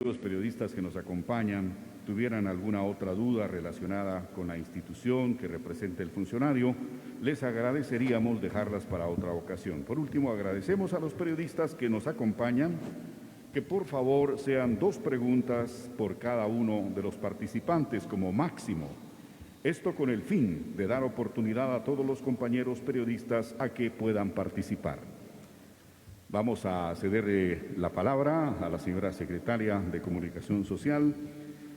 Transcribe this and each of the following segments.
Los periodistas que nos acompañan tuvieran alguna otra duda relacionada con la institución que representa el funcionario, les agradeceríamos dejarlas para otra ocasión. Por último, agradecemos a los periodistas que nos acompañan que por favor sean 2 preguntas por cada uno de los participantes como máximo. Esto con el fin de dar oportunidad a todos los compañeros periodistas a que puedan participar. Vamos a ceder la palabra a la señora secretaria de Comunicación Social,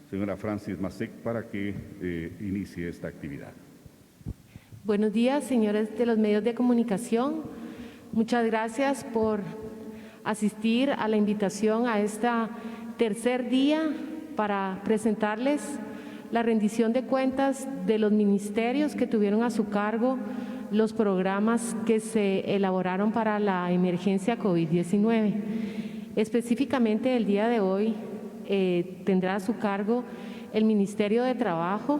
señora Francis Masek, para que inicie esta actividad. Buenos días, señores de los medios de comunicación. Muchas gracias por asistir a la invitación a este tercer día para presentarles la rendición de cuentas de los ministerios que tuvieron a su cargo los programas que se elaboraron para la emergencia COVID-19. Específicamente el día de hoy tendrá a su cargo el Ministerio de Trabajo,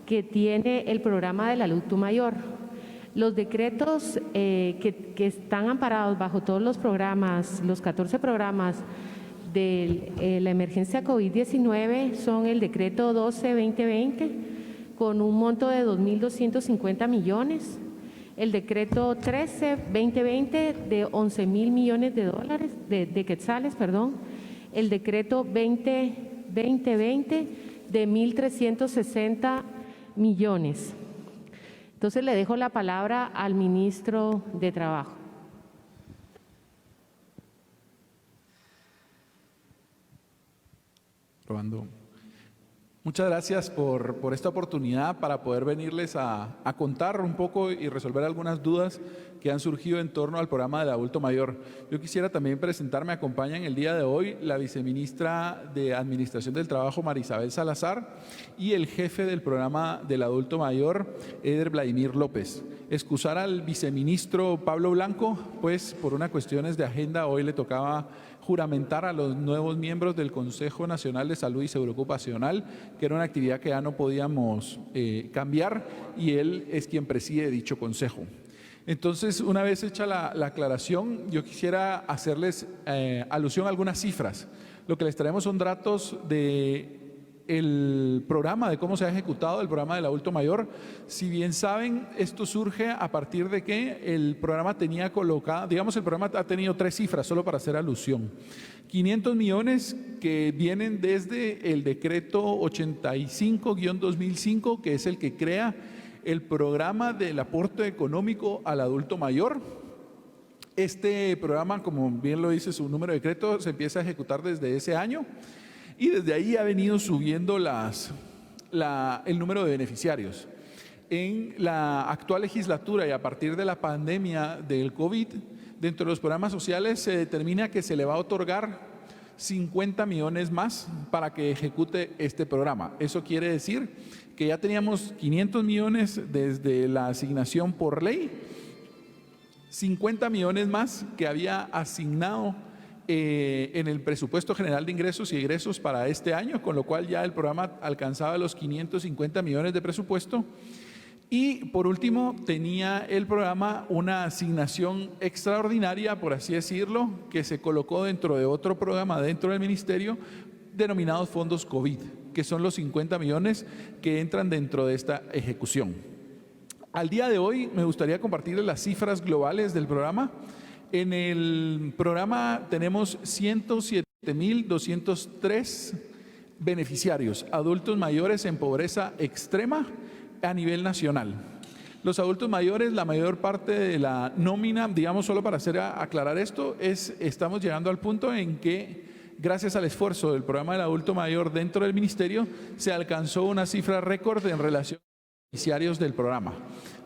que tiene el programa del adulto mayor. Los decretos que están amparados bajo todos los programas, los 14 programas de la emergencia COVID-19 son el decreto 12-2020 con un monto de 2.250 millones, el decreto 13-2020 de 11.000 millones de dólares, de quetzales, perdón, el decreto 20-2020 de 1.360 millones. Entonces le dejo la palabra al ministro de Trabajo. Probando. Muchas gracias por esta oportunidad para poder venirles a contar un poco y resolver algunas dudas que han surgido en torno al programa del adulto mayor. Yo quisiera también presentarme, me acompañan el día de hoy la viceministra de Administración del Trabajo, Marisabel Salazar, y el jefe del programa del adulto mayor, Eder Vladimir López. Excusar al viceministro Pablo Blanco, pues por unas cuestiones de agenda hoy le tocaba juramentar a los nuevos miembros del Consejo Nacional de Salud y Seguro Ocupacional, que era una actividad que ya no podíamos cambiar, y él es quien preside dicho consejo. Entonces, una vez hecha la aclaración, yo quisiera hacerles alusión a algunas cifras. Lo que les traemos son datos del programa, de cómo se ha ejecutado el programa del adulto mayor. Si bien saben, esto surge a partir de que el programa tenía colocada, digamos, el programa ha tenido 3 cifras, solo para hacer alusión. 500 millones que vienen desde el decreto 85-2005, que es el que crea el programa del aporte económico al adulto mayor. Este programa, como bien lo dice su número de decreto, se empieza a ejecutar desde ese año y desde ahí ha venido subiendo el número de beneficiarios. En la actual legislatura y a partir de la pandemia del COVID, dentro de los programas sociales se determina que se le va a otorgar 50 millones más para que ejecute este programa. Eso quiere decir que ya teníamos 500 millones desde la asignación por ley, 50 millones más que había asignado en el presupuesto general de ingresos y egresos para este año, con lo cual ya el programa alcanzaba los 550 millones de presupuesto. Y por último, tenía el programa una asignación extraordinaria, por así decirlo, que se colocó dentro de otro programa dentro del ministerio, denominados fondos COVID, que son los 50 millones que entran dentro de esta ejecución. Al día de hoy me gustaría compartirles las cifras globales del programa. En el programa tenemos 107.203 beneficiarios, adultos mayores en pobreza extrema a nivel nacional. Los adultos mayores, la mayor parte de la nómina, digamos, solo para aclarar esto, estamos llegando al punto en que gracias al esfuerzo del programa del adulto mayor dentro del ministerio, se alcanzó una cifra récord en relación a los beneficiarios del programa.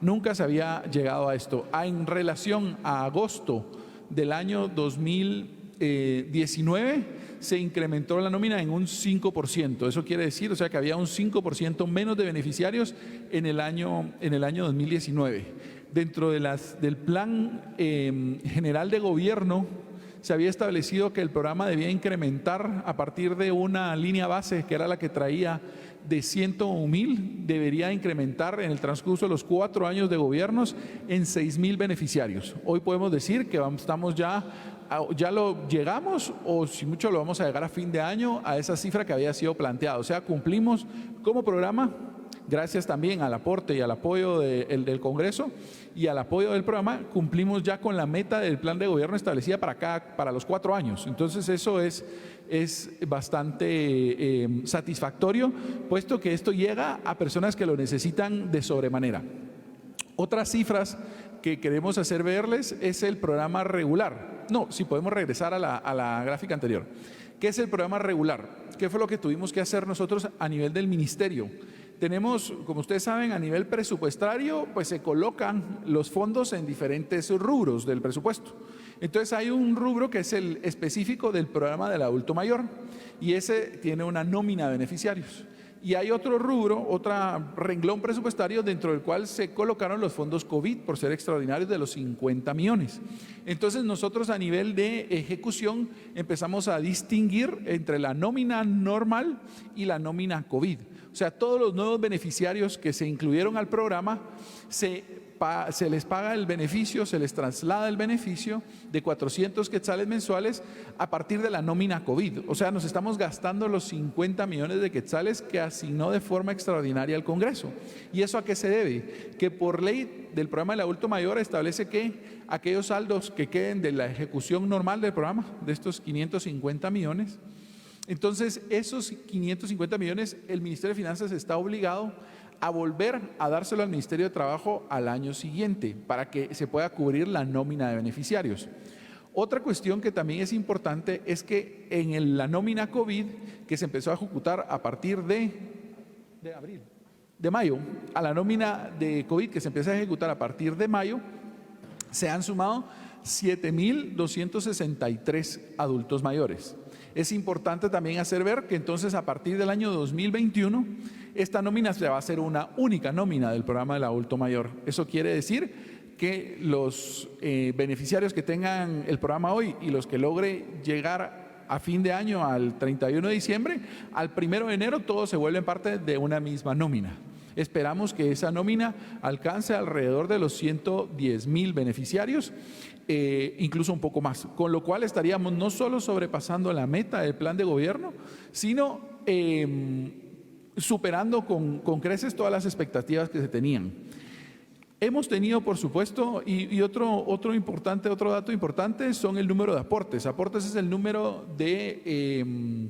Nunca se había llegado a esto. En relación a agosto del año 2019, se incrementó la nómina en un 5%. Eso quiere decir, o sea, que había un 5% menos de beneficiarios en el año 2019. Dentro del plan general de gobierno, se había establecido que el programa debía incrementar a partir de una línea base, que era la que traía de 101.000, debería incrementar en el transcurso de los 4 años de gobiernos en 6.000 beneficiarios. Hoy podemos decir que estamos ya ya lo llegamos o si mucho lo vamos a llegar a fin de año a esa cifra que había sido planteada. O sea, cumplimos como programa, gracias también al aporte y al apoyo del Congreso y al apoyo del programa, cumplimos ya con la meta del plan de gobierno establecida para los 4 años. Entonces eso es bastante satisfactorio, puesto que esto llega a personas que lo necesitan de sobremanera. Otras cifras que queremos hacer verles es el programa regular. No, si podemos regresar a la gráfica anterior. ¿Qué es el programa regular? ¿Qué fue lo que tuvimos que hacer nosotros a nivel del ministerio? Tenemos, como ustedes saben, a nivel presupuestario, pues se colocan los fondos en diferentes rubros del presupuesto. Entonces hay un rubro que es el específico del programa del adulto mayor y ese tiene una nómina de beneficiarios. Y hay otro rubro, otro renglón presupuestario dentro del cual se colocaron los fondos COVID por ser extraordinarios de los 50 millones. Entonces nosotros a nivel de ejecución empezamos a distinguir entre la nómina normal y la nómina COVID. O sea, todos los nuevos beneficiarios que se incluyeron al programa se les paga el beneficio, se les traslada el beneficio de 400 quetzales mensuales a partir de la nómina COVID. O sea, nos estamos gastando los 50 millones de quetzales que asignó de forma extraordinaria el Congreso. ¿Y eso a qué se debe? Que por ley del programa del adulto mayor establece que aquellos saldos que queden de la ejecución normal del programa, de estos 550 millones, entonces esos 550 millones el Ministerio de Finanzas está obligado a volver a dárselo al Ministerio de Trabajo al año siguiente para que se pueda cubrir la nómina de beneficiarios. Otra cuestión que también es importante es que en la nómina COVID que se empezó a ejecutar a partir de mayo, a la nómina de COVID que se empieza a ejecutar a partir de mayo, se han sumado 7.263 adultos mayores. Es importante también hacer ver que entonces a partir del año 2021 esta nómina se va a hacer una única nómina del programa del adulto mayor. Eso quiere decir que los beneficiarios que tengan el programa hoy y los que logre llegar a fin de año al 31 de diciembre, al 1 de enero todos se vuelven parte de una misma nómina. Esperamos que esa nómina alcance alrededor de los 110,000 beneficiarios, incluso un poco más, con lo cual estaríamos no solo sobrepasando la meta del plan de gobierno, sino superando con creces todas las expectativas que se tenían. Hemos tenido, por supuesto, y otro dato importante son el número de aportes. Aportes es el número de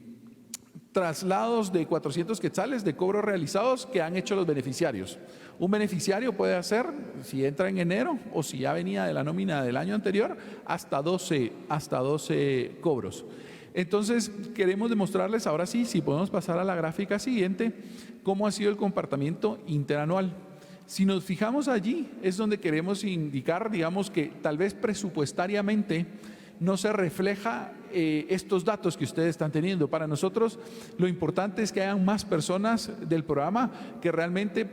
traslados de 400 quetzales de cobros realizados que han hecho los beneficiarios. Un beneficiario puede hacer, si entra en enero o si ya venía de la nómina del año anterior, hasta 12 cobros. Entonces, queremos demostrarles ahora sí, si podemos pasar a la gráfica siguiente, cómo ha sido el comportamiento interanual. Si nos fijamos allí, es donde queremos indicar, digamos, que tal vez presupuestariamente no se refleja estos datos que ustedes están teniendo. Para nosotros lo importante es que hayan más personas del programa que realmente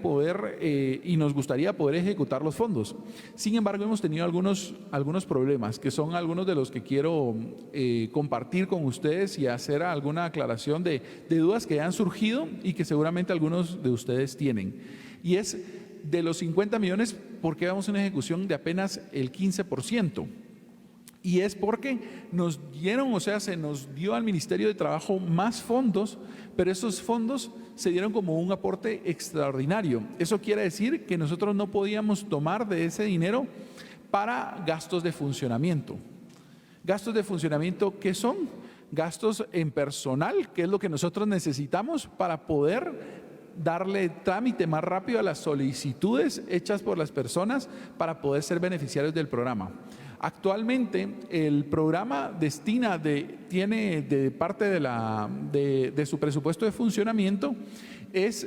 y nos gustaría poder ejecutar los fondos. Sin embargo, hemos tenido algunos problemas que son algunos de los que quiero compartir con ustedes y hacer alguna aclaración de dudas que han surgido y que seguramente algunos de ustedes tienen. Y es de los 50 millones, ¿por qué vamos a una ejecución de apenas el 15%? Y es porque se nos dio al Ministerio de Trabajo más fondos, pero esos fondos se dieron como un aporte extraordinario. Eso quiere decir que nosotros no podíamos tomar de ese dinero para gastos de funcionamiento. Gastos de funcionamiento, ¿qué son? Gastos en personal, que es lo que nosotros necesitamos para poder darle trámite más rápido a las solicitudes hechas por las personas para poder ser beneficiarios del programa. Actualmente el programa tiene de parte de su presupuesto de funcionamiento es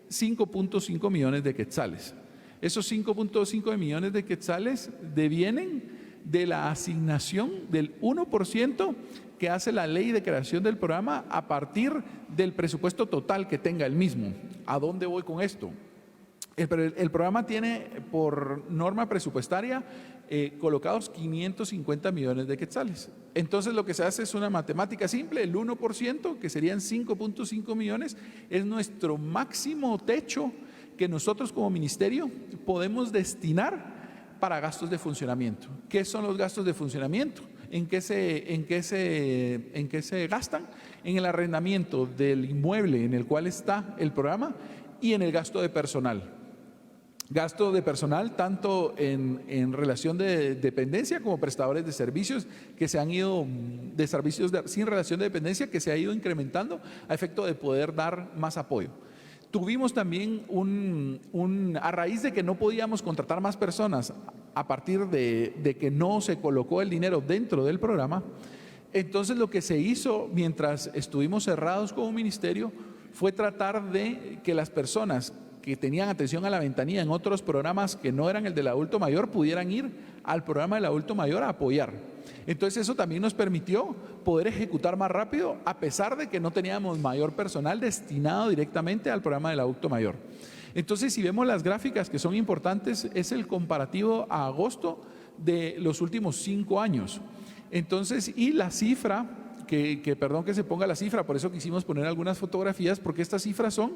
5.5 millones de quetzales. Esos 5.5 millones de quetzales devienen de la asignación del 1% que hace la ley de creación del programa a partir del presupuesto total que tenga el mismo. ¿A dónde voy con esto? El programa tiene por norma presupuestaria colocados 550 millones de quetzales. Entonces lo que se hace es una matemática simple, el 1%, que serían 5.5 millones, es nuestro máximo techo que nosotros como ministerio podemos destinar para gastos de funcionamiento. ¿Qué son los gastos de funcionamiento? ¿En qué se gastan? En el arrendamiento del inmueble en el cual está el programa y en el gasto de personal. Gasto de personal tanto en relación de dependencia como prestadores de servicios que se han ido, de servicios sin relación de dependencia, que se ha ido incrementando a efecto de poder dar más apoyo. Tuvimos también a raíz de que no podíamos contratar más personas a partir de que no se colocó el dinero dentro del programa, entonces lo que se hizo mientras estuvimos cerrados como ministerio fue tratar de que las personas que tenían atención a la ventanilla en otros programas que no eran el del adulto mayor pudieran ir al programa del adulto mayor a apoyar. Entonces eso también nos permitió poder ejecutar más rápido a pesar de que no teníamos mayor personal destinado directamente al programa del adulto mayor. Entonces si vemos las gráficas que son importantes, es el comparativo a agosto de los últimos 5 años. Entonces, y la cifra, perdón que se ponga la cifra, por eso quisimos poner algunas fotografías, porque estas cifras son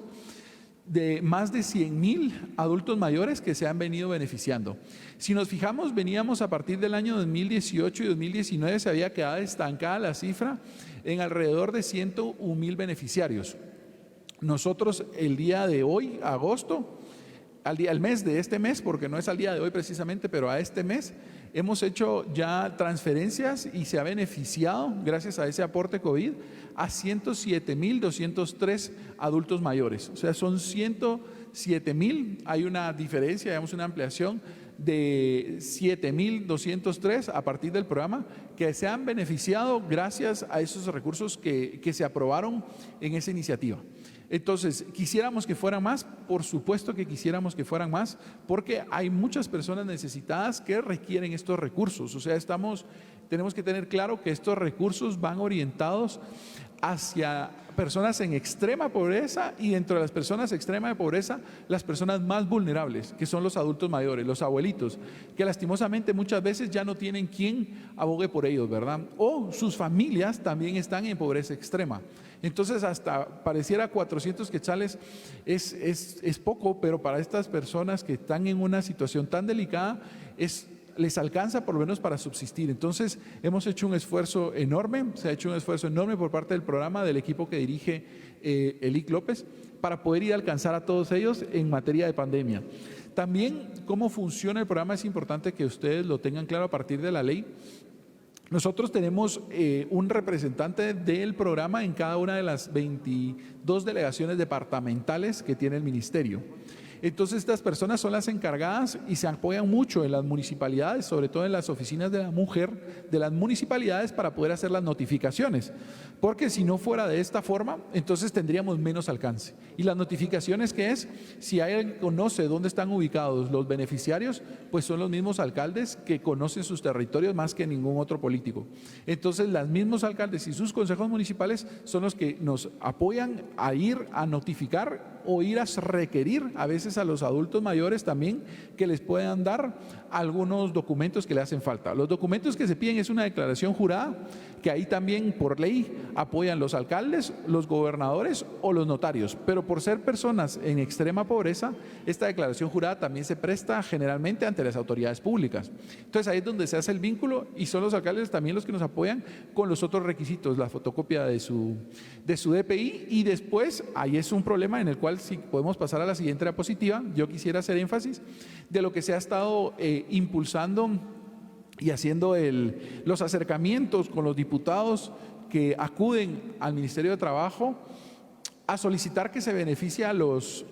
de más de 100,000 adultos mayores que se han venido beneficiando. Si nos fijamos, veníamos a partir del año 2018 y 2019, se había quedado estancada la cifra en alrededor de 101,000 beneficiarios. Nosotros el día de hoy, agosto, al mes de este mes, porque no es al día de hoy precisamente, pero a este mes, hemos hecho ya transferencias y se ha beneficiado, gracias a ese aporte COVID, a 107,203 adultos mayores. O sea, son 107,000, hay una diferencia, digamos una ampliación de 7,203 a partir del programa que se han beneficiado gracias a esos recursos que se aprobaron en esa iniciativa. Entonces, ¿quisiéramos que fueran más? Por supuesto que quisiéramos que fueran más, porque hay muchas personas necesitadas que requieren estos recursos. O sea, tenemos que tener claro que estos recursos van orientados hacia personas en extrema pobreza y dentro de las personas extrema de pobreza, las personas más vulnerables, que son los adultos mayores, los abuelitos, que lastimosamente muchas veces ya no tienen quien abogue por ellos, ¿verdad? O sus familias también están en pobreza extrema. Entonces hasta pareciera 400 quetzales es poco, pero para estas personas que están en una situación tan delicada les alcanza por lo menos para subsistir. Entonces hemos hecho un esfuerzo enorme, se ha hecho un esfuerzo enorme por parte del programa, del equipo que dirige Elic López, para poder ir a alcanzar a todos ellos en materia de pandemia. También cómo funciona el programa es importante que ustedes lo tengan claro a partir de la ley. Nosotros tenemos un representante del programa en cada una de las 22 delegaciones departamentales que tiene el ministerio. Entonces estas personas son las encargadas y se apoyan mucho en las municipalidades, sobre todo en las oficinas de la mujer de las municipalidades para poder hacer las notificaciones, porque si no fuera de esta forma, entonces tendríamos menos alcance. Y las notificaciones que es, si alguien conoce dónde están ubicados los beneficiarios, pues son los mismos alcaldes que conocen sus territorios más que ningún otro político. Entonces los mismos alcaldes y sus consejos municipales son los que nos apoyan a ir a notificar o ir a requerir a veces a los adultos mayores también que les puedan dar algunos documentos que le hacen falta. Los documentos que se piden es una declaración jurada, que ahí también por ley apoyan los alcaldes, los gobernadores o los notarios, pero por ser personas en extrema pobreza, esta declaración jurada también se presta generalmente ante las autoridades públicas. Entonces ahí es donde se hace el vínculo y son los alcaldes también los que nos apoyan con los otros requisitos, la fotocopia de su DPI, y después ahí es un problema en el cual si podemos pasar a la siguiente diapositiva, yo quisiera hacer énfasis de lo que se ha estado impulsando y haciendo los acercamientos con los diputados que acuden al Ministerio de Trabajo a solicitar que se beneficie a los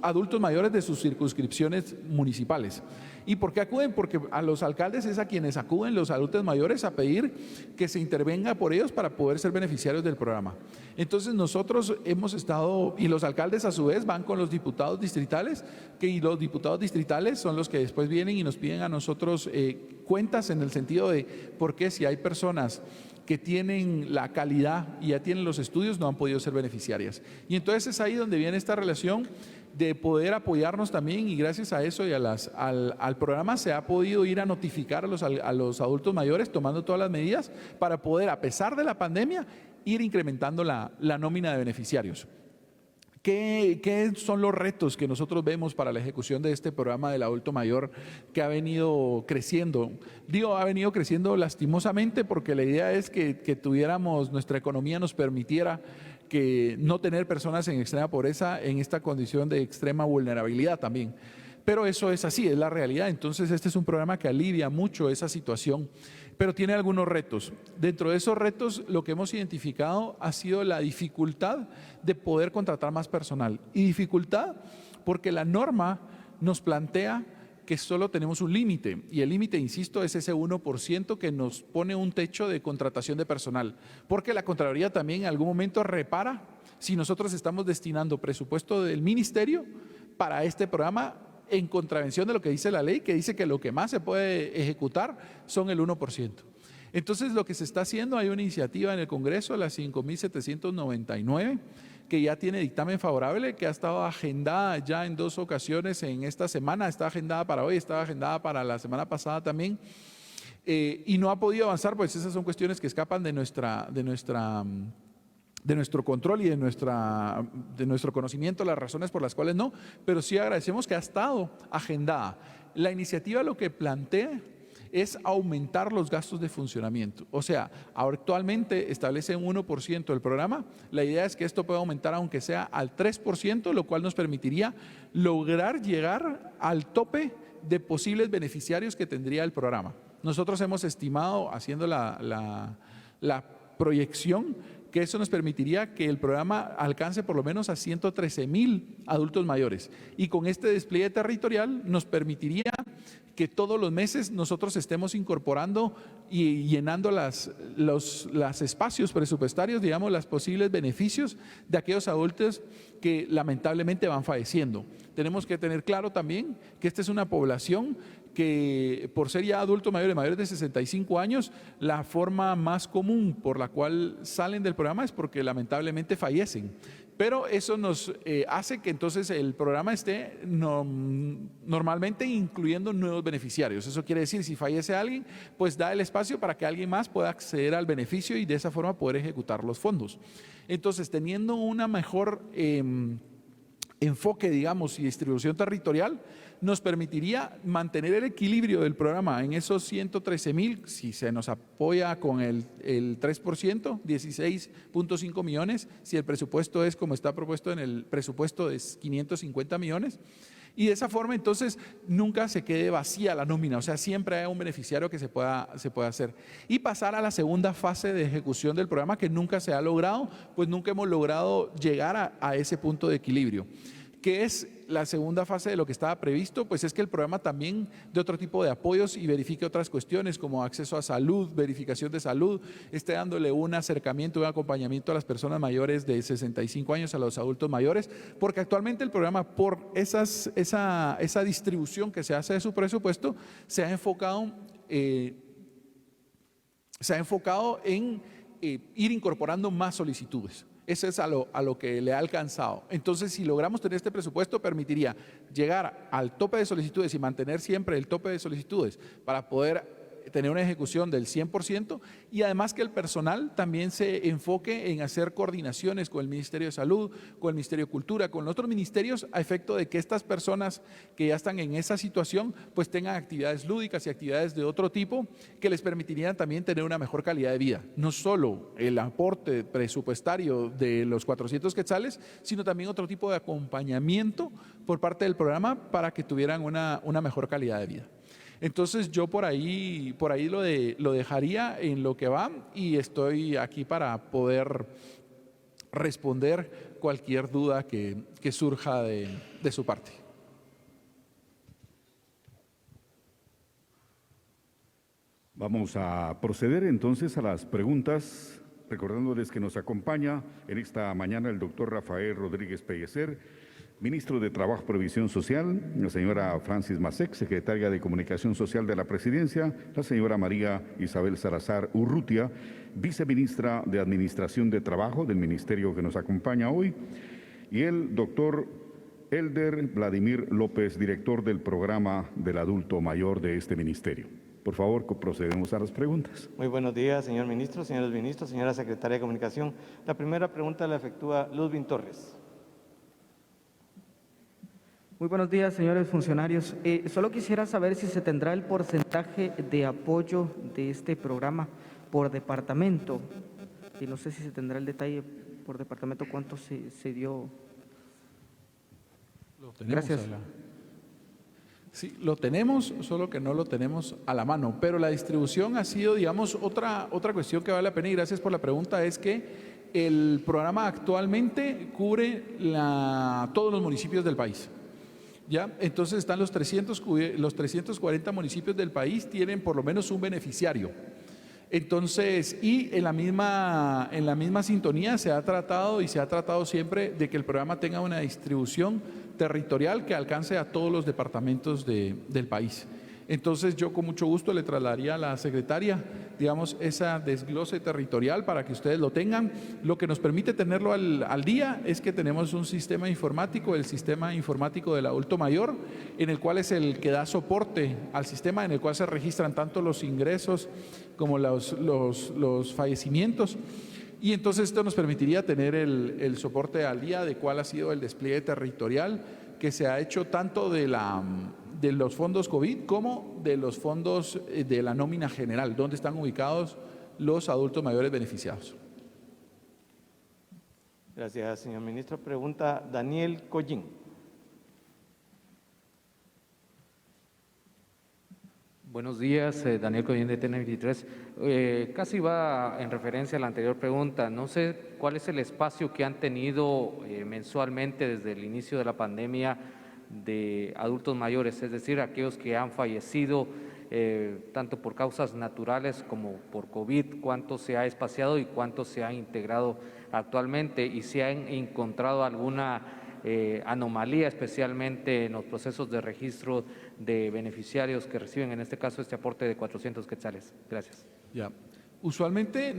adultos mayores de sus circunscripciones municipales. ¿Y por qué acuden? Porque a los alcaldes es a quienes acuden los adultos mayores a pedir que se intervenga por ellos para poder ser beneficiarios del programa. Entonces nosotros hemos estado, y los alcaldes a su vez van con los diputados distritales, y los diputados distritales son los que después vienen y nos piden a nosotros cuentas en el sentido de por qué si hay personas que tienen la calidad y ya tienen los estudios no han podido ser beneficiarias. Y entonces es ahí donde viene esta relación de poder apoyarnos también, y gracias a eso y al programa se ha podido ir a notificar a los adultos mayores tomando todas las medidas para poder, a pesar de la pandemia, ir incrementando la nómina de beneficiarios. ¿Qué son los retos que nosotros vemos para la ejecución de este programa del adulto mayor que ha venido creciendo? Digo, ha venido creciendo lastimosamente porque la idea es que tuviéramos, nuestra economía nos permitiera que no tener personas en extrema pobreza en esta condición de extrema vulnerabilidad también. Pero eso es así, es la realidad. Entonces este es un programa que alivia mucho esa situación, pero tiene algunos retos. Dentro de esos retos lo que hemos identificado ha sido la dificultad de poder contratar más personal. Y dificultad porque la norma nos plantea que solo tenemos un límite, y el límite, insisto, es ese 1% que nos pone un techo de contratación de personal, porque la Contraloría también en algún momento repara si nosotros estamos destinando presupuesto del ministerio para este programa en contravención de lo que dice la ley, que dice que lo que más se puede ejecutar son el 1%. Entonces lo que se está haciendo, hay una iniciativa en el Congreso, la 5.799, que ya tiene dictamen favorable, que ha estado agendada ya en 2 ocasiones en esta semana, está agendada para hoy, estaba agendada para la semana pasada también, y no ha podido avanzar, pues esas son cuestiones que escapan de nuestro control y de nuestro conocimiento, las razones por las cuales no, pero sí agradecemos que ha estado agendada. La iniciativa lo que plantea es aumentar los gastos de funcionamiento. O sea, actualmente establece un 1% del programa. La idea es que esto pueda aumentar aunque sea al 3%, lo cual nos permitiría lograr llegar al tope de posibles beneficiarios que tendría el programa. Nosotros hemos estimado, haciendo la proyección, que eso nos permitiría que el programa alcance por lo menos a 113,000 adultos mayores. Y con este despliegue territorial nos permitiría que todos los meses nosotros estemos incorporando y llenando los espacios presupuestarios, digamos, los posibles beneficios de aquellos adultos que lamentablemente van falleciendo. Tenemos que tener claro también que esta es una población que, por ser ya adultos mayores de 65 años, la forma más común por la cual salen del programa es porque lamentablemente fallecen. Pero eso nos hace que entonces el programa esté normalmente incluyendo nuevos beneficiarios. Eso quiere decir, si fallece alguien, pues da el espacio para que alguien más pueda acceder al beneficio y de esa forma poder ejecutar los fondos. Entonces, teniendo una mejor enfoque, digamos, y distribución territorial, nos permitiría mantener el equilibrio del programa en esos 113,000, si se nos apoya con el 3%, 16.5 millones, si el presupuesto es como está propuesto en el presupuesto, es 550 millones, y de esa forma entonces nunca se quede vacía la nómina, o sea, siempre hay un beneficiario que se pueda hacer. Y pasar a la segunda fase de ejecución del programa, que nunca se ha logrado, pues nunca hemos logrado llegar a ese punto de equilibrio. ¿Qué es la segunda fase de lo que estaba previsto? Pues es que el programa también de otro tipo de apoyos y verifique otras cuestiones como acceso a salud, verificación de salud, esté dándole un acercamiento, un acompañamiento a las personas mayores de 65 años, a los adultos mayores, porque actualmente el programa, por esa distribución que se hace de su presupuesto, se ha enfocado en ir incorporando más solicitudes. Eso es a lo que le ha alcanzado. Entonces, si logramos tener este presupuesto, permitiría llegar al tope de solicitudes y mantener siempre el tope de solicitudes para poder tener una ejecución del 100%, y además que el personal también se enfoque en hacer coordinaciones con el Ministerio de Salud, con el Ministerio de Cultura, con otros ministerios, a efecto de que estas personas que ya están en esa situación pues tengan actividades lúdicas y actividades de otro tipo que les permitirían también tener una mejor calidad de vida. No solo el aporte presupuestario de los 400 quetzales, sino también otro tipo de acompañamiento por parte del programa para que tuvieran una mejor calidad de vida. Entonces yo por ahí lo dejaría en lo que va, y estoy aquí para poder responder cualquier duda que surja de su parte. Vamos a proceder entonces a las preguntas, recordándoles que nos acompaña en esta mañana el doctor Rafael Rodríguez Pellecer, ministro de Trabajo y Previsión Social, la señora Francis Masek, secretaria de Comunicación Social de la Presidencia, la señora María Isabel Salazar Urrutia, viceministra de Administración de Trabajo del Ministerio que nos acompaña hoy, y el doctor Elder Vladimir López, director del programa del adulto mayor de este ministerio. Por favor, procedemos a las preguntas. Muy buenos días, señor ministro, señores ministros, señora secretaria de Comunicación. La primera pregunta la efectúa Ludwin Torres. Muy buenos días, señores funcionarios. Solo quisiera saber si se tendrá el porcentaje de apoyo de este programa por departamento. Y no sé si se tendrá el detalle por departamento, cuánto se dio. Lo tenemos. Gracias. Sí, lo tenemos, solo que no lo tenemos a la mano. Pero la distribución ha sido, digamos, otra cuestión que vale la pena, y gracias por la pregunta, es que el programa actualmente cubre todos los municipios del país. ¿Ya? Entonces están los 340 municipios del país, tienen por lo menos un beneficiario. Entonces, y en la misma sintonía se ha tratado siempre de que el programa tenga una distribución territorial que alcance a todos los departamentos del país. Entonces, yo con mucho gusto le trasladaría a la secretaria, digamos, esa desglose territorial para que ustedes lo tengan. Lo que nos permite tenerlo al día es que tenemos un sistema informático, el sistema informático del adulto mayor, en el cual es el que da soporte al sistema, en el cual se registran tanto los ingresos como los fallecimientos. Y entonces esto nos permitiría tener el soporte al día de cuál ha sido el despliegue territorial que se ha hecho tanto de los fondos COVID como de los fondos de la nómina general, donde están ubicados los adultos mayores beneficiados. Gracias, señor ministro. Pregunta Daniel Collín. Buenos días, Daniel Collín de TN23. Casi va en referencia a la anterior pregunta. No sé cuál es el espacio que han tenido mensualmente desde el inicio de la pandemia de adultos mayores, es decir, aquellos que han fallecido tanto por causas naturales como por COVID, cuánto se ha espaciado y cuánto se ha integrado actualmente, y si han encontrado alguna anomalía, especialmente en los procesos de registro de beneficiarios que reciben, en este caso, este aporte de 400 quetzales. Gracias. Ya. Usualmente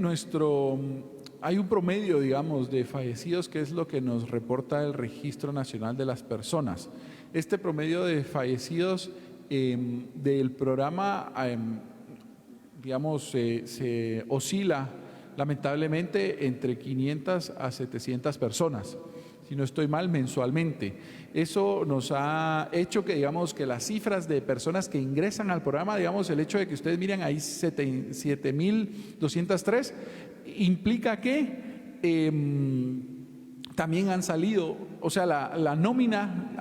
hay un promedio, digamos, de fallecidos, que es lo que nos reporta el Registro Nacional de las Personas. Este promedio de fallecidos del programa, digamos, se oscila lamentablemente entre 500 a 700 personas, si no estoy mal, mensualmente. Eso nos ha hecho que, digamos, que las cifras de personas que ingresan al programa, digamos, el hecho de que ustedes miren ahí 7.203, implica que también han salido, o sea, la nómina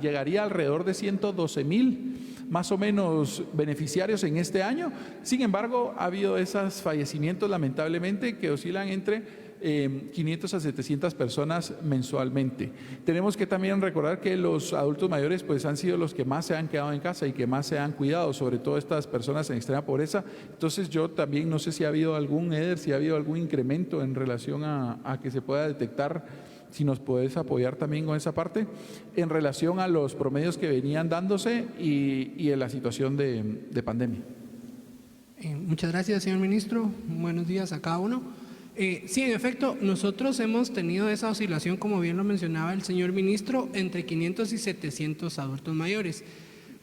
llegaría alrededor de 112.000 más o menos beneficiarios en este año. Sin embargo, ha habido esos fallecimientos lamentablemente que oscilan entre 500 a 700 personas mensualmente. Tenemos que también recordar que los adultos mayores pues han sido los que más se han quedado en casa y que más se han cuidado, sobre todo estas personas en extrema pobreza. Entonces yo también no sé si ha habido si ha habido algún incremento en relación a que se pueda detectar, si nos puedes apoyar también con esa parte, en relación a los promedios que venían dándose y en la situación de pandemia. Muchas gracias, señor ministro. Buenos días a cada uno. Sí, en efecto, nosotros hemos tenido esa oscilación, como bien lo mencionaba el señor ministro, entre 500 y 700 adultos mayores.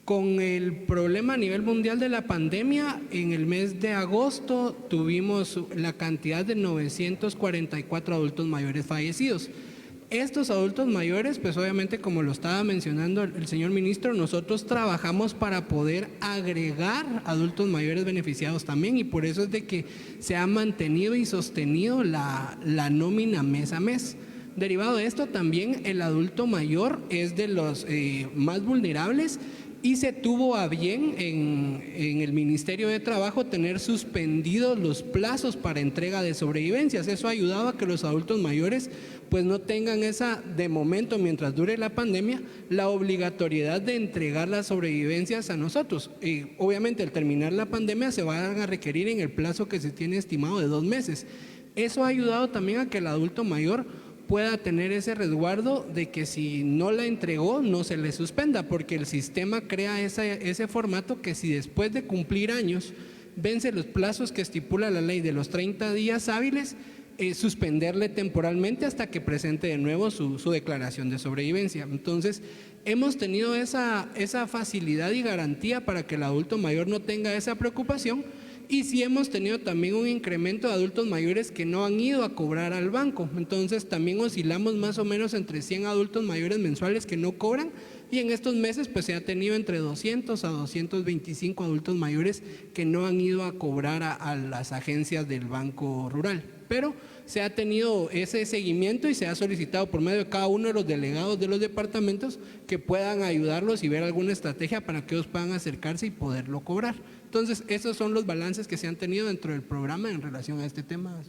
Con el problema a nivel mundial de la pandemia, en el mes de agosto tuvimos la cantidad de 944 adultos mayores fallecidos. Estos adultos mayores, pues obviamente, como lo estaba mencionando el señor ministro, nosotros trabajamos para poder agregar adultos mayores beneficiados también, y por eso es de que se ha mantenido y sostenido la nómina mes a mes. Derivado de esto, también el adulto mayor es de los más vulnerables, y se tuvo a bien en el Ministerio de Trabajo tener suspendidos los plazos para entrega de sobrevivencias. Eso ha ayudado a que los adultos mayores pues no tengan esa, de momento, mientras dure la pandemia, la obligatoriedad de entregar las sobrevivencias a nosotros. Obviamente, al terminar la pandemia se van a requerir en el plazo que se tiene estimado de 2 meses. Eso ha ayudado también a que el adulto mayor pueda tener ese resguardo de que si no la entregó no se le suspenda, porque el sistema crea ese formato que si después de cumplir años vence los plazos que estipula la ley de los 30 días hábiles, suspenderle temporalmente hasta que presente de nuevo su declaración de sobrevivencia. Entonces, hemos tenido esa facilidad y garantía para que el adulto mayor no tenga esa preocupación. Y sí hemos tenido también un incremento de adultos mayores que no han ido a cobrar al banco. Entonces también oscilamos más o menos entre 100 adultos mayores mensuales que no cobran y en estos meses pues se ha tenido entre 200 a 225 adultos mayores que no han ido a cobrar a las agencias del Banco Rural, pero se ha tenido ese seguimiento y se ha solicitado por medio de cada uno de los delegados de los departamentos que puedan ayudarlos y ver alguna estrategia para que ellos puedan acercarse y poderlo cobrar. Entonces, esos son los balances que se han tenido dentro del programa en relación a este tema.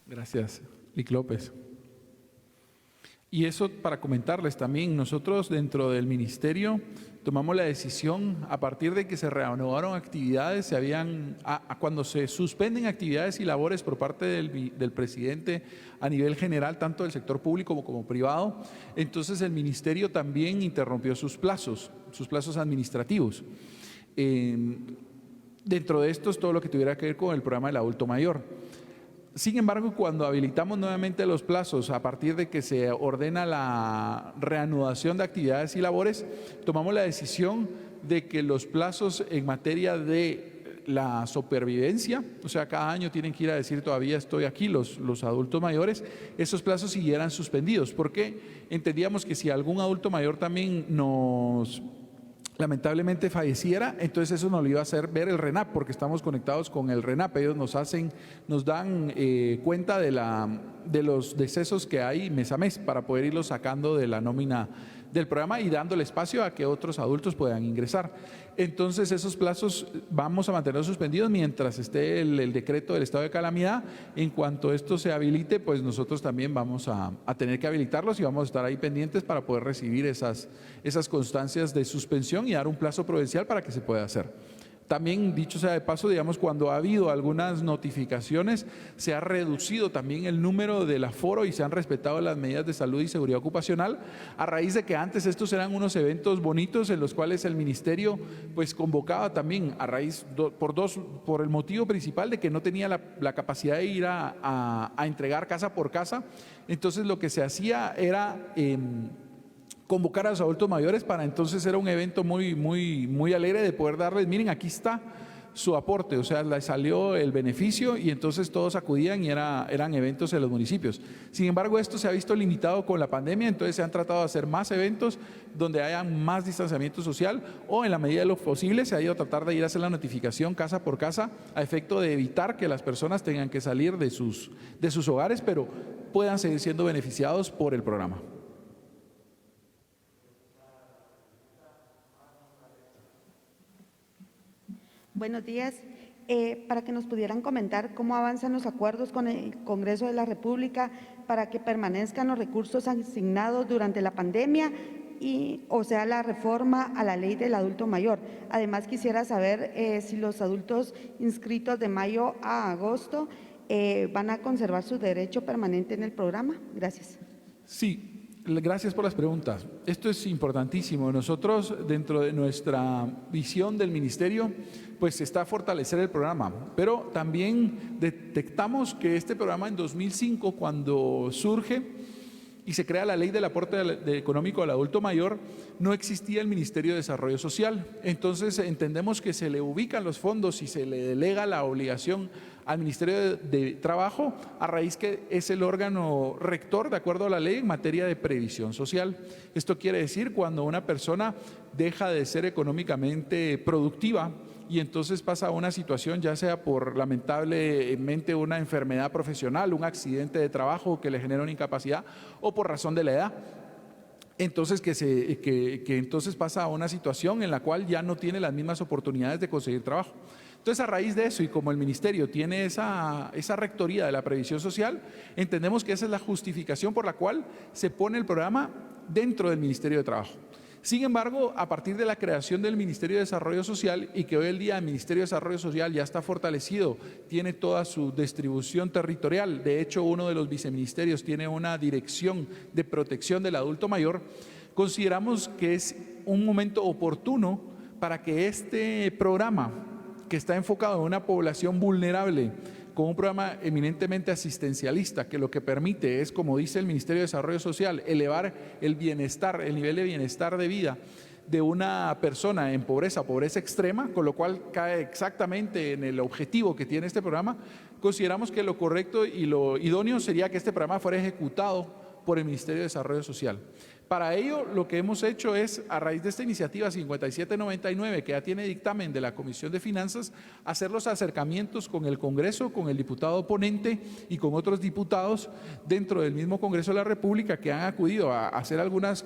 Gracias, Lic López. Y eso para comentarles también, nosotros dentro del ministerio tomamos la decisión a partir de que se reanudaron actividades, cuando se suspenden actividades y labores por parte del presidente a nivel general, tanto del sector público como privado, entonces el ministerio también interrumpió sus plazos administrativos. Dentro de estos, todo lo que tuviera que ver con el programa del adulto mayor. Sin embargo, cuando habilitamos nuevamente los plazos a partir de que se ordena la reanudación de actividades y labores, tomamos la decisión de que los plazos en materia de la supervivencia, o sea, cada año tienen que ir a decir todavía estoy aquí los adultos mayores, esos plazos siguieran suspendidos, porque entendíamos que si algún adulto mayor también lamentablemente falleciera, entonces eso nos lo iba a hacer ver el RENAP, porque estamos conectados con el RENAP, ellos nos dan cuenta de los decesos que hay mes a mes para poder irlos sacando de la nómina del programa y dándole espacio a que otros adultos puedan ingresar. Entonces esos plazos vamos a mantenerlos suspendidos mientras esté el decreto del estado de calamidad. En cuanto esto se habilite, pues nosotros también vamos a tener que habilitarlos y vamos a estar ahí pendientes para poder recibir esas constancias de suspensión y dar un plazo prudencial para que se pueda hacer. También, dicho sea de paso, digamos, cuando ha habido algunas notificaciones, se ha reducido también el número del aforo y se han respetado las medidas de salud y seguridad ocupacional, a raíz de que antes estos eran unos eventos bonitos en los cuales el ministerio pues convocaba también por el motivo principal de que no tenía la capacidad de ir a entregar casa por casa. Entonces lo que se hacía era convocar a los adultos mayores para entonces era un evento muy alegre de poder darles, miren, aquí está su aporte, o sea, le salió el beneficio y entonces todos acudían y eran eventos en los municipios. Sin embargo, esto se ha visto limitado con la pandemia, entonces se han tratado de hacer más eventos donde haya más distanciamiento social o en la medida de lo posible se ha ido a tratar de ir a hacer la notificación casa por casa a efecto de evitar que las personas tengan que salir de sus hogares, pero puedan seguir siendo beneficiados por el programa. Buenos días. Para que nos pudieran comentar cómo avanzan los acuerdos con el Congreso de la República para que permanezcan los recursos asignados durante la pandemia o sea, la reforma a la ley del adulto mayor. Además, quisiera saber si los adultos inscritos de mayo a agosto van a conservar su derecho permanente en el programa. Gracias. Sí. Gracias por las preguntas. Esto es importantísimo. Nosotros, dentro de nuestra visión del ministerio, pues está fortalecer el programa, pero también detectamos que este programa en 2005, cuando surge y se crea la ley del aporte económico al adulto mayor, no existía el Ministerio de Desarrollo Social. Entonces entendemos que se le ubican los fondos y se le delega la obligación al Ministerio de Trabajo, a raíz que es el órgano rector de acuerdo a la ley en materia de previsión social. Esto quiere decir cuando una persona deja de ser económicamente productiva y entonces pasa a una situación, ya sea por lamentablemente una enfermedad profesional, un accidente de trabajo que le genera una incapacidad o por razón de la edad. Entonces que entonces pasa a una situación en la cual ya no tiene las mismas oportunidades de conseguir trabajo. Entonces, a raíz de eso y como el ministerio tiene esa rectoría de la previsión social, entendemos que esa es la justificación por la cual se pone el programa dentro del Ministerio de Trabajo. Sin embargo, a partir de la creación del Ministerio de Desarrollo Social y que hoy el día el Ministerio de Desarrollo Social ya está fortalecido, tiene toda su distribución territorial, de hecho uno de los viceministerios tiene una dirección de protección del adulto mayor, consideramos que es un momento oportuno para que este programa, que está enfocado en una población vulnerable, con un programa eminentemente asistencialista, que lo que permite es, como dice el Ministerio de Desarrollo Social, elevar el bienestar, el nivel de bienestar de vida de una persona en pobreza extrema, con lo cual cae exactamente en el objetivo que tiene este programa. Consideramos que lo correcto y lo idóneo sería que este programa fuera ejecutado por el Ministerio de Desarrollo Social. Para ello, lo que hemos hecho es, a raíz de esta iniciativa 5799, que ya tiene dictamen de la Comisión de Finanzas, hacer los acercamientos con el Congreso, con el diputado ponente y con otros diputados dentro del mismo Congreso de la República que han acudido a hacer algunas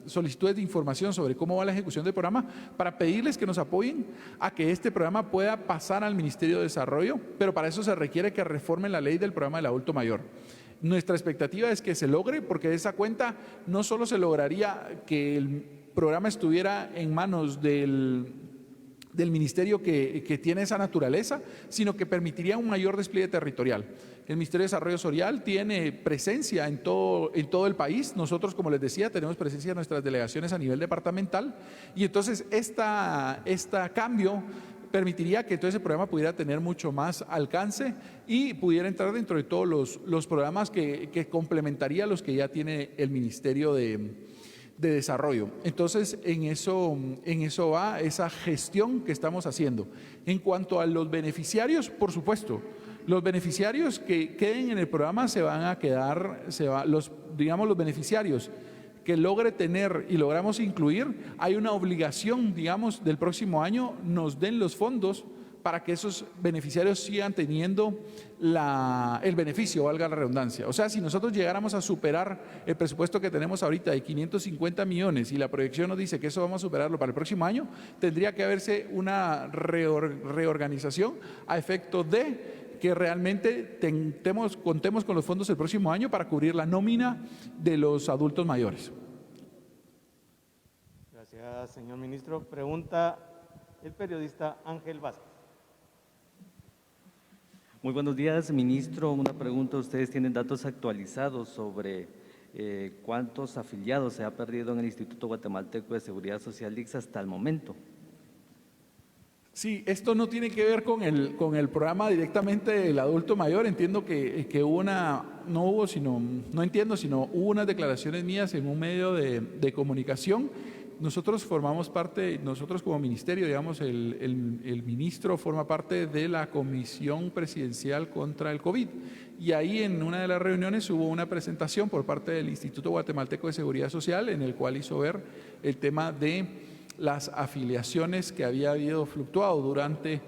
solicitudes de información sobre cómo va la ejecución del programa, para pedirles que nos apoyen a que este programa pueda pasar al Ministerio de Desarrollo, pero para eso se requiere que reformen la ley del programa del adulto mayor. Nuestra expectativa es que se logre, porque de esa cuenta no solo se lograría que el programa estuviera en manos del ministerio que tiene esa naturaleza, sino que permitiría un mayor despliegue territorial. El Ministerio de Desarrollo Social tiene presencia en todo el país. Nosotros, como les decía, tenemos presencia en nuestras delegaciones a nivel departamental, y entonces este cambio permitiría que entonces el programa pudiera tener mucho más alcance y pudiera entrar dentro de todos los programas que complementaría los que ya tiene el Ministerio de Desarrollo. Entonces, en eso va esa gestión que estamos haciendo. En cuanto a los beneficiarios, por supuesto, los beneficiarios que queden en el programa se van a quedar, los beneficiarios que logre tener y logramos incluir, hay una obligación, digamos, del próximo año nos den los fondos para que esos beneficiarios sigan teniendo el beneficio, valga la redundancia. O sea, si nosotros llegáramos a superar el presupuesto que tenemos ahorita de 550 millones y la proyección nos dice que eso vamos a superarlo para el próximo año, tendría que haberse una reorganización a efecto de que realmente contemos con los fondos el próximo año para cubrir la nómina de los adultos mayores. Gracias, señor ministro. Pregunta el periodista Ángel Vázquez. Muy buenos días, ministro. Una pregunta, ¿ustedes tienen datos actualizados sobre cuántos afiliados se ha perdido en el Instituto Guatemalteco de Seguridad Social ICS hasta el momento? Sí, esto no tiene que ver con el programa directamente del adulto mayor. Entiendo que hubo hubo unas declaraciones mías en un medio de comunicación. Nosotros formamos parte, nosotros como ministerio, digamos, el ministro forma parte de la Comisión Presidencial contra el COVID. Y ahí en una de las reuniones hubo una presentación por parte del Instituto Guatemalteco de Seguridad Social, en el cual hizo ver el tema de las afiliaciones que había habido fluctuado durante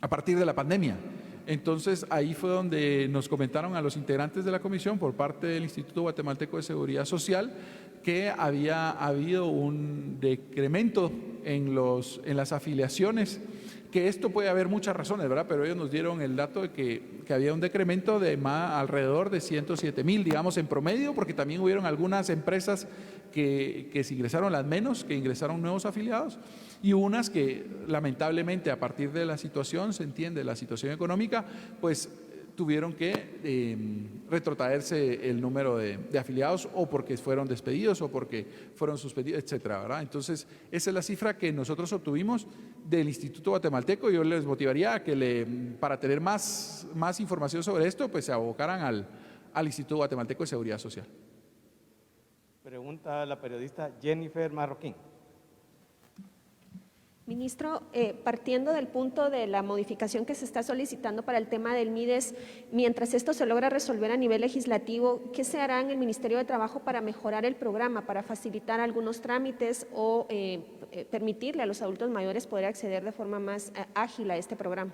a partir de la pandemia. Entonces ahí fue donde nos comentaron a los integrantes de la comisión por parte del Instituto Guatemalteco de Seguridad Social que había habido un decremento en las afiliaciones, que esto puede haber muchas razones, ¿verdad? Pero ellos nos dieron el dato de que había un decremento de alrededor de 107,000, digamos, en promedio, porque también hubieron algunas empresas que se ingresaron, las menos, que ingresaron nuevos afiliados, y unas que lamentablemente a partir de la situación, se entiende, la situación económica, pues tuvieron que retrotraerse el número de afiliados, o porque fueron despedidos o porque fueron suspendidos, etcétera, ¿verdad? Entonces, esa es la cifra que nosotros obtuvimos del Instituto Guatemalteco. Yo les motivaría a que para tener más información sobre esto, pues se abocaran al Instituto Guatemalteco de Seguridad Social. Pregunta la periodista Jennifer Marroquín. Ministro, partiendo del punto de la modificación que se está solicitando para el tema del MIDES, mientras esto se logra resolver a nivel legislativo, ¿qué se hará en el Ministerio de Trabajo para mejorar el programa, para facilitar algunos trámites o permitirle a los adultos mayores poder acceder de forma más ágil a este programa?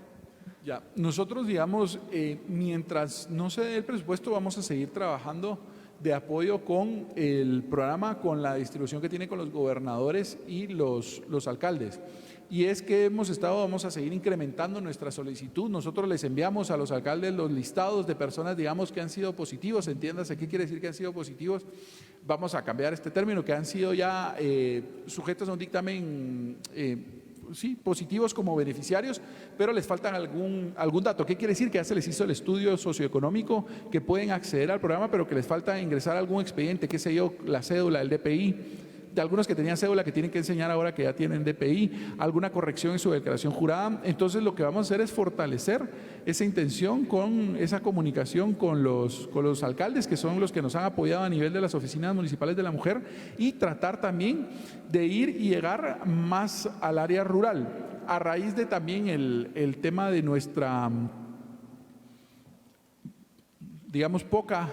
Ya, nosotros, digamos, mientras no se dé el presupuesto, vamos a seguir trabajando de apoyo con el programa, con la distribución que tiene con los gobernadores y los alcaldes. Y es que vamos a seguir incrementando nuestra solicitud. Nosotros les enviamos a los alcaldes los listados de personas, digamos, que han sido positivos. Entiéndase, ¿qué quiere decir que han sido positivos? Vamos a cambiar este término, que han sido ya sujetos a un dictamen positivos como beneficiarios, pero les faltan algún dato. ¿Qué quiere decir? Que ya se les hizo el estudio socioeconómico, que pueden acceder al programa, pero que les falta ingresar algún expediente, qué sé yo, la cédula, el DPI, de algunos que tenían cédula que tienen que enseñar ahora que ya tienen DPI, alguna corrección en su declaración jurada. Entonces lo que vamos a hacer es fortalecer esa intención con esa comunicación con los alcaldes, que son los que nos han apoyado a nivel de las oficinas municipales de la mujer, y tratar también de ir y llegar más al área rural, a raíz de también el tema de nuestra, digamos, poca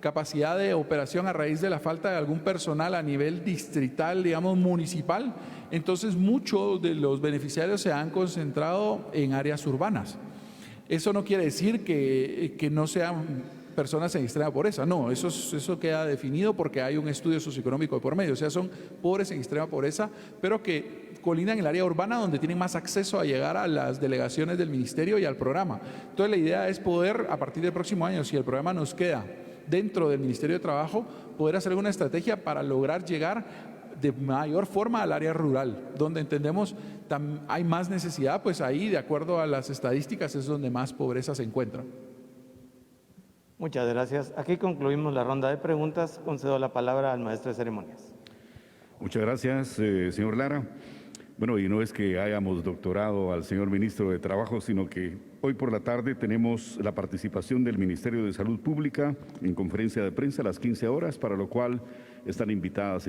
capacidad de operación a raíz de la falta de algún personal a nivel distrital, digamos municipal. Entonces muchos de los beneficiarios se han concentrado en áreas urbanas. Eso no quiere decir que no sean personas en extrema pobreza, no, eso queda definido porque hay un estudio socioeconómico de por medio, o sea, son pobres en extrema pobreza, pero que colindan en el área urbana donde tienen más acceso a llegar a las delegaciones del ministerio y al programa. Entonces la idea es poder, a partir del próximo año, si el programa nos queda dentro del Ministerio de Trabajo, poder hacer una estrategia para lograr llegar de mayor forma al área rural, donde entendemos hay más necesidad, pues ahí, de acuerdo a las estadísticas, es donde más pobreza se encuentra. Muchas gracias. Aquí concluimos la ronda de preguntas. Concedo la palabra al maestro de ceremonias. Muchas gracias, señor Lara. Bueno, y no es que hayamos doctorado al señor ministro de Trabajo, sino que hoy por la tarde tenemos la participación del Ministerio de Salud Pública en conferencia de prensa a las 15 horas, para lo cual están invitadas